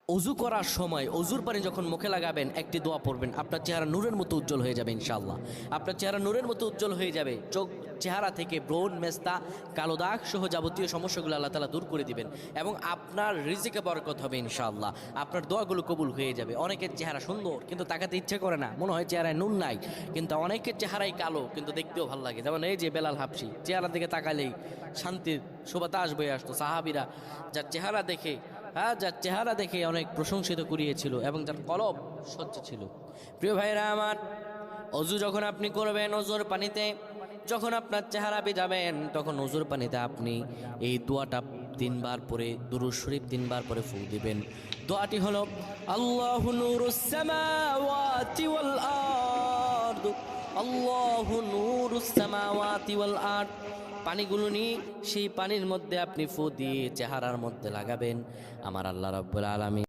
অজু করার সময় অজুর পানি যখন মুখে লাগাবেন একটি দোয়া পড়বেন, আপনার চেহারা নূরের মতো উজ্জ্বল হয়ে যাবে ইনশাআল্লাহ। আপনার চেহারা নূরের মতো উজ্জ্বল হয়ে যাবে, চোখ চেহারা থেকে ব্রণ, মেস্তা, কালো দাগ সহ যাবতীয় সমস্যাগুলো আল্লাহ তাআলা দূর করে দিবেন এবং আপনার রিজিকে বরকত হবে ইনশাআল্লাহ। আপনার দোয়াগুলো কবুল হয়ে যাবে। অনেকের চেহারা সুন্দর কিন্তু তাকাতে ইচ্ছে করে না, মনে হয় চেহারায় নুন নাই, কিন্তু অনেকের চেহারাই কালো কিন্তু দেখতেও ভালো লাগে। যেমন এই যে বেলাল হাবশি, চেহারা দিকে তাকালেই শান্তির সুবাতাস বয়ে আসতো। সাহাবীরা যার চেহারা দেখে অনেক প্রশংসিত করিয়েছিল এবং যার কলব স্বচ্ছ ছিল। প্রিয় ভাইরা আমার, অজু যখন আপনি করবেন, অজুর পানিতে যখন আপনার চেহারা ভিজাবেন, তখন অজুর পানিতে আপনি এই দোয়াটা 3 বার পরে, দুরূদ শরীফ 3 বার পরে ফুঁক দিবেন। দোয়াটি হলো আল্লাহু নূরুস সামাওয়াতি ওয়াল আরদ, আল্লাহু নূরুস সামাওয়াতি ওয়াল আরদ। পানিগুলো নিয়ে সেই পানির মধ্যে আপনি ফু দিয়ে চেহারার মধ্যে লাগাবেন। আমার আল্লাহ রাব্বুল আলামিন